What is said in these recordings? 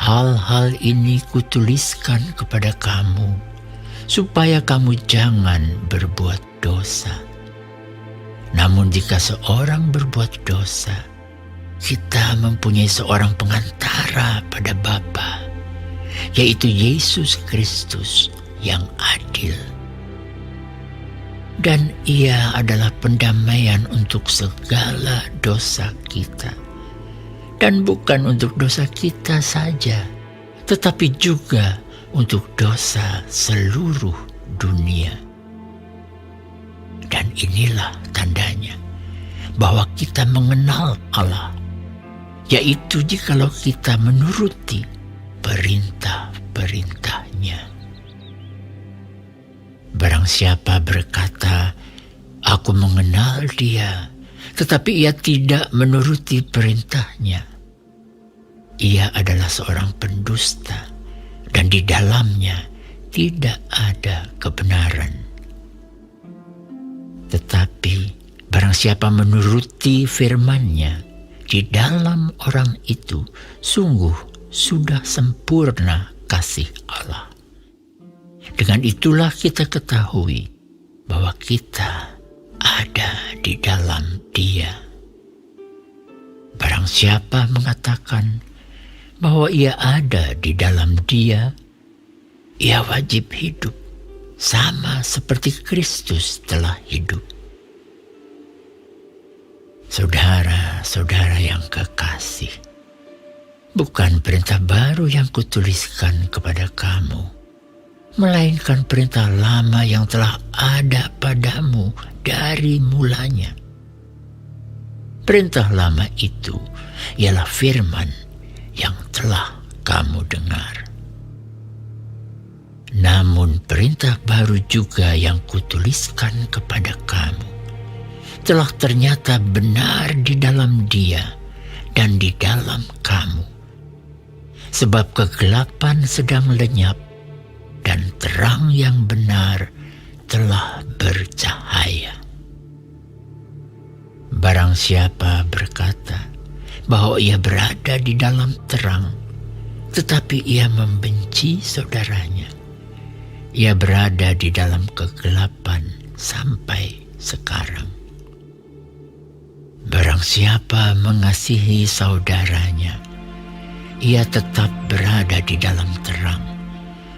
Hal-hal ini kutuliskan kepada kamu, supaya kamu jangan berbuat dosa. Namun jika seorang berbuat dosa, kita mempunyai seorang pengantara pada Bapa, yaitu Yesus Kristus yang adil. Dan Ia adalah pendamaian untuk segala dosa kita. Dan bukan untuk dosa kita saja, tetapi juga untuk dosa seluruh dunia. Dan inilah tandanya bahwa kita mengenal Allah, yaitu jikalau kita menuruti perintah-perintahnya. Barang siapa berkata, "Aku mengenal Dia," tetapi ia tidak menuruti perintahnya, ia adalah seorang pendusta, dan di dalamnya tidak ada kebenaran. Tetapi barang siapa menuruti firman-Nya, di dalam orang itu sungguh sudah sempurna kasih Allah. Dengan itulah kita ketahui bahwa kita ada di dalam Dia. Barang siapa mengatakan bahwa ia ada di dalam Dia, ia wajib hidup sama seperti Kristus telah hidup. Saudara-saudara yang kekasih, bukan perintah baru yang kutuliskan kepada kamu, melainkan perintah lama yang telah ada padamu dari mulanya. Perintah lama itu ialah firman yang telah kamu dengar. Namun perintah baru juga yang kutuliskan kepada kamu telah ternyata benar di dalam Dia dan di dalam kamu. Sebab kegelapan sedang lenyap dan terang yang benar telah bercahaya. Barang siapa berkata bahwa ia berada di dalam terang, tetapi ia membenci saudaranya, ia berada di dalam kegelapan sampai sekarang. Barang siapa mengasihi saudaranya, ia tetap berada di dalam terang,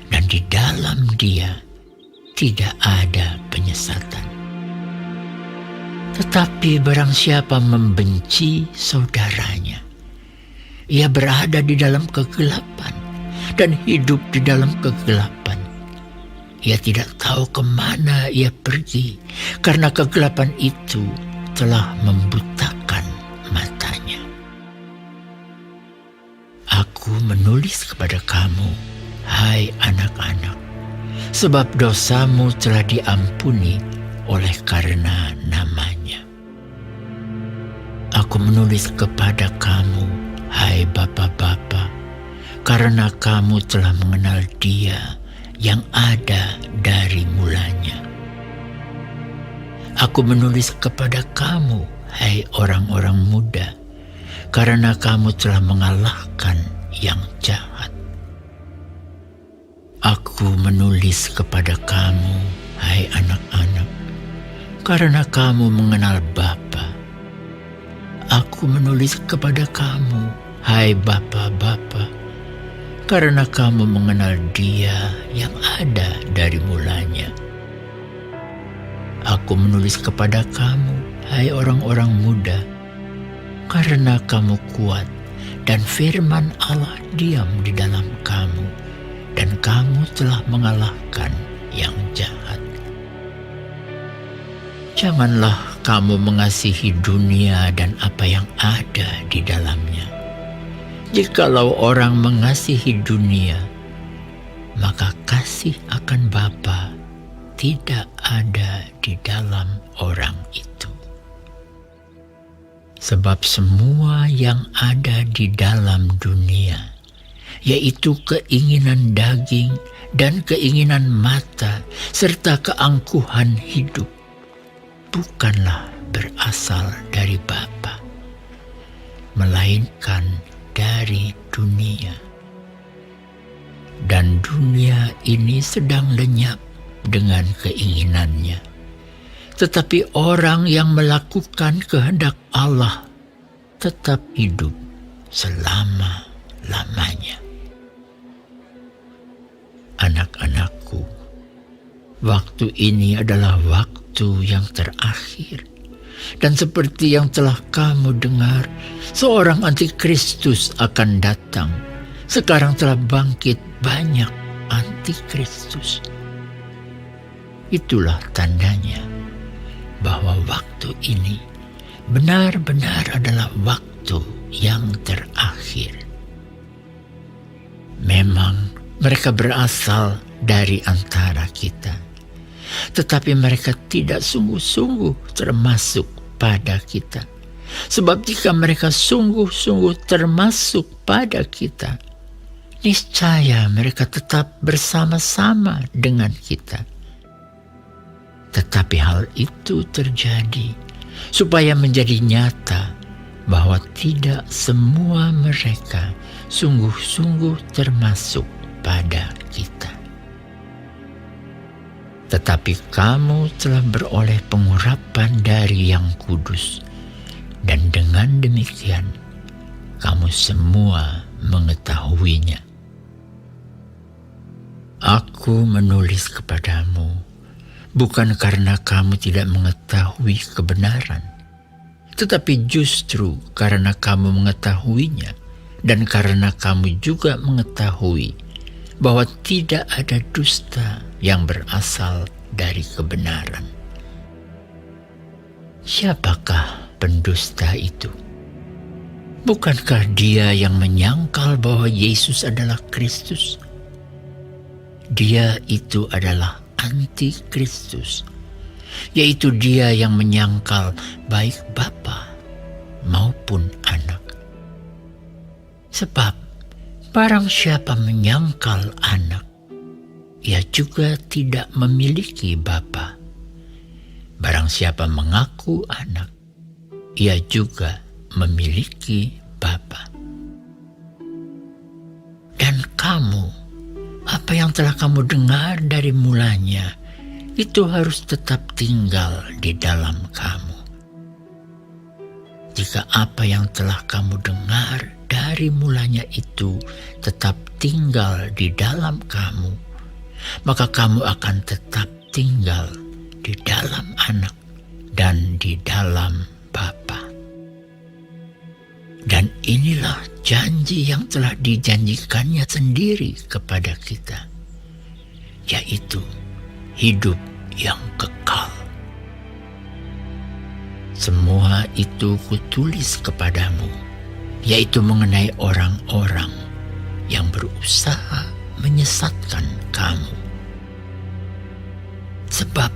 dan di dalam Dia tidak ada penyesatan. Tetapi barang siapa membenci saudaranya, ia berada di dalam kegelapan dan hidup di dalam kegelapan. Ia tidak tahu kemana ia pergi, karena kegelapan itu telah membutakan matanya. Aku menulis kepada kamu, hai anak-anak, sebab dosamu telah diampuni oleh karena nama-Nya. Aku menulis kepada kamu, hai bapa-bapa, karena kamu telah mengenal Dia yang ada dari mulanya. Aku menulis kepada kamu, hai orang-orang muda, karena kamu telah mengalahkan yang jahat. Aku menulis kepada kamu, hai anak-anak, karena kamu mengenal Bapa. Aku menulis kepada kamu, hai bapa-bapa, karena kamu mengenal Dia yang ada dari mulanya. Aku menulis kepada kamu, hai orang-orang muda, karena kamu kuat dan firman Allah diam di dalam kamu, dan kamu telah mengalahkan yang jahat. Janganlah kamu mengasihi dunia dan apa yang ada di dalamnya. Jikalau orang mengasihi dunia, maka kasih akan Bapa tidak ada di dalam orang itu. Sebab semua yang ada di dalam dunia, yaitu keinginan daging dan keinginan mata, serta keangkuhan hidup, bukanlah berasal dari Bapa, melainkan dari dunia. dan dunia ini sedang lenyap dengan keinginannya. Tetapi orang yang melakukan kehendak Allah tetap hidup selama-lamanya. Anak-anakku, waktu ini adalah waktu yang terakhir. Dan seperti yang telah kamu dengar, seorang antikristus akan datang. Sekarang telah bangkit banyak antikristus. Itulah tandanya bahwa waktu ini benar-benar adalah waktu yang terakhir. Memang mereka berasal dari antara kita, tetapi mereka tidak sungguh-sungguh termasuk pada kita. Sebab jika mereka sungguh-sungguh termasuk pada kita, niscaya mereka tetap bersama-sama dengan kita. Tetapi hal itu terjadi supaya menjadi nyata bahwa tidak semua mereka sungguh-sungguh termasuk pada kita. Tetapi kamu telah beroleh pengurapan dari Yang Kudus, dan dengan demikian kamu semua mengetahuinya. Aku menulis kepadamu bukan karena kamu tidak mengetahui kebenaran, tetapi justru karena kamu mengetahuinya dan karena kamu juga mengetahui bahwa tidak ada dusta yang berasal dari kebenaran. Siapakah pendusta itu? Bukankah dia yang menyangkal bahwa Yesus adalah Kristus? Dia itu adalah antikristus, yaitu dia yang menyangkal baik Bapa maupun Anak. Sebab barang siapa menyangkal Anak, ia juga tidak memiliki Bapa. Barang siapa mengaku Anak, ia juga memiliki Bapa. Dan kamu, apa yang telah kamu dengar dari mulanya, itu harus tetap tinggal di dalam kamu. Jika apa yang telah kamu dengar dari mulanya itu tetap tinggal di dalam kamu, maka kamu akan tetap tinggal di dalam Anak dan di dalam Bapa. Dan inilah janji yang telah dijanjikannya sendiri kepada kita, yaitu hidup yang kekal. Semua itu kutulis kepadamu, yaitu mengenai orang-orang yang berusaha menyesatkan kamu. Sebab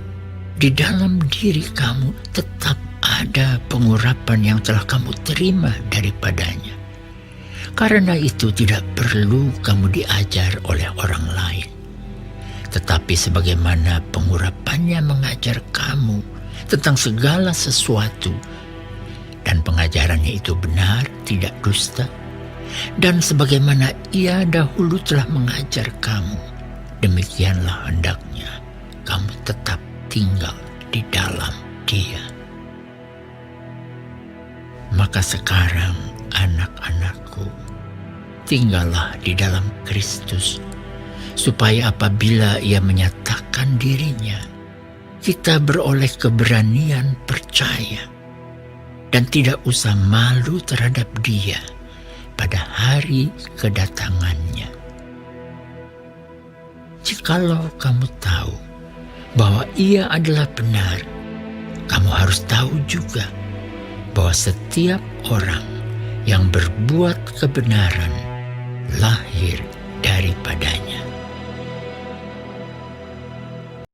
di dalam diri kamu tetap ada pengurapan yang telah kamu terima daripadanya. Karena itu tidak perlu kamu diajar oleh orang lain. Tetapi sebagaimana pengurapannya mengajar kamu tentang segala sesuatu, dan pengajarannya itu benar, tidak dusta, dan sebagaimana ia dahulu telah mengajar kamu, demikianlah hendaknya kamu tetap tinggal di dalam Dia. Maka sekarang, anak-anakku, tinggallah di dalam Kristus, supaya apabila Ia menyatakan dirinya, kita beroleh keberanian percaya dan tidak usah malu terhadap Dia pada hari kedatangannya. Jikalau kamu tahu bahwa Ia adalah benar, kamu harus tahu juga bahwa setiap orang yang berbuat kebenaran lahir daripadanya.